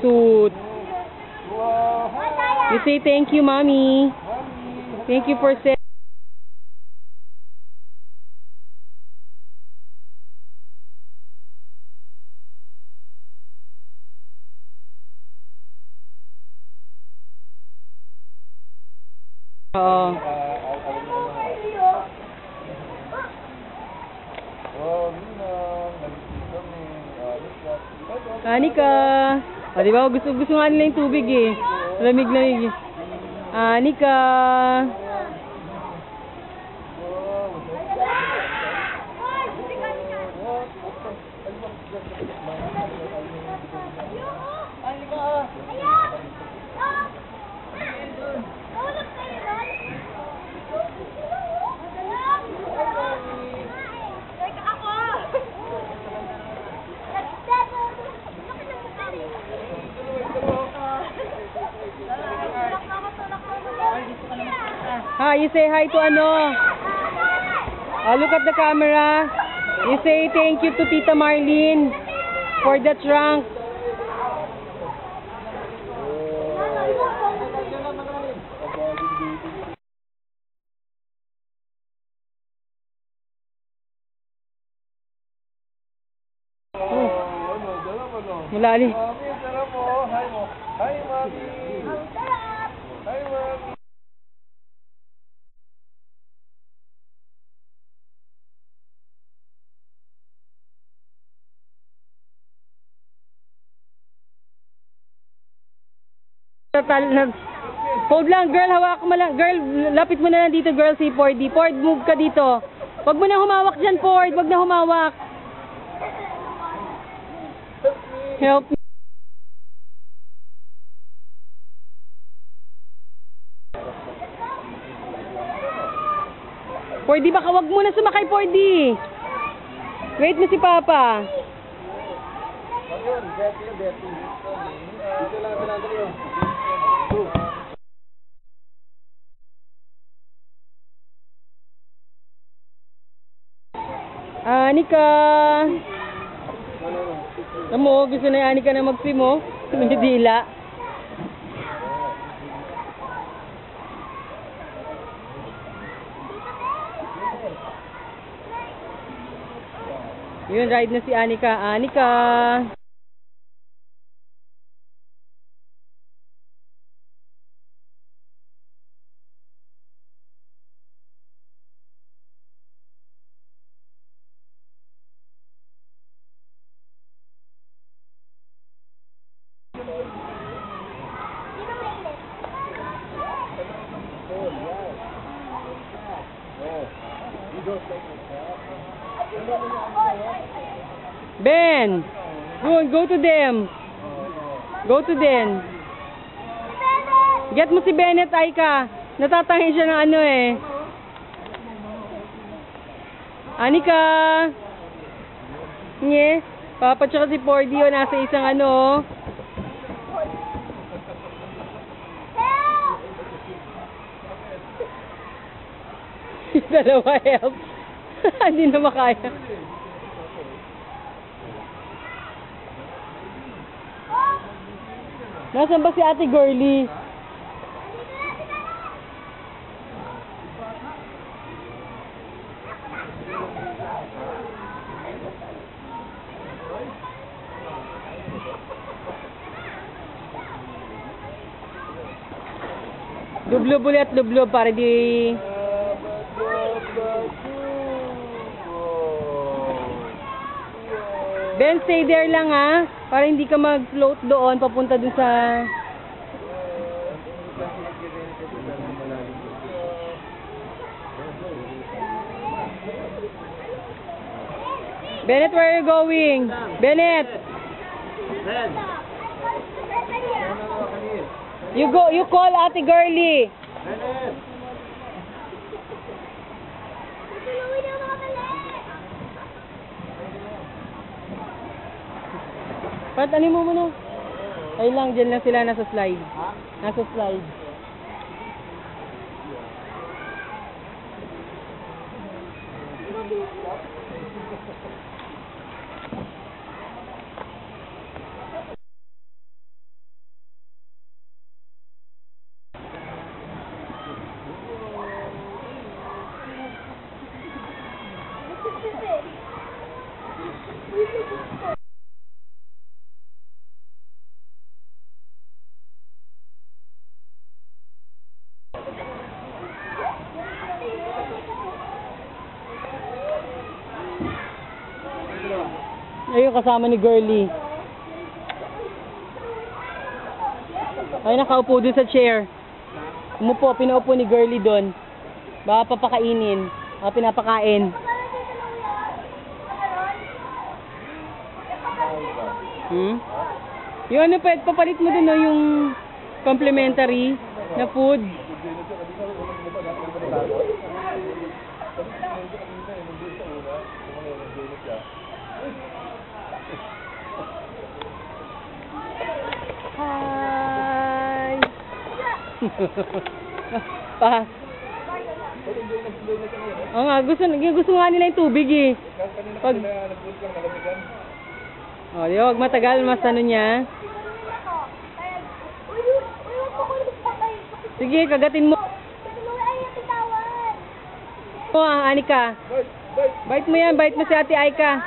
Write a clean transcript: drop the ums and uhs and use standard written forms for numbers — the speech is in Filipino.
Suit. You say thank you, mommy. Thank you for saying. Oo. Anika. O, diba? Gusto nga nila yung tubig eh. Lamig-lamig eh. Anika. Hi, you say hi to ano? Look at the camera. You say thank you to Tita Marlene for the trunk. Malalim. Hi, Mami. Hi, Mami. Hold lang, girl, hawak mo lang. Girl, lapit mo na lang dito, girl, si Fordy. Ford, move ka dito. Wag mo na humawak dyan, Ford. Wag na humawak. Help me. Fordy, baka wag mo na sumakay, Fordy. Wait mo si Papa. Anika. Amo, gusto na Anika na mag-swim mo. Dila. Yun, ride na si Anika. Anika. Ben, go to them. Go to them. Get mo si Bennett, Aika. Natatahin siya ng ano eh. Anika. Nye, Papa tsaka si Fordy nasa isang ano. Dalawa help. Hindi na makaya. Nasaan ba si Ate Girly? Lublob ulit, lublob para di... Ben, stay there lang ha. Para hindi ka mag-float doon, papunta dun sa... Bennett, where are you going? Bennett! You call Ate Girly. Pat, ano mo muna? Ay lang, dyan lang sila nasa slide. Nasa slide. Ayun, kasama ni Girlie. Ay, nakaupo dun sa chair. Umupo, pinaupo ni Girlie doon. Baka papakainin. Baka pinapakain. Yung ano, pwede papalit mo dun, no, yung complimentary na food. Hi! Pa. Oo nga, gusto nga nila yung tubig eh. Pag... Oh, di wag matagal, mas ano niya. Sige, kagatin mo. Oh, ang Anika. Bite mo yan, bite mo si Ate Aika.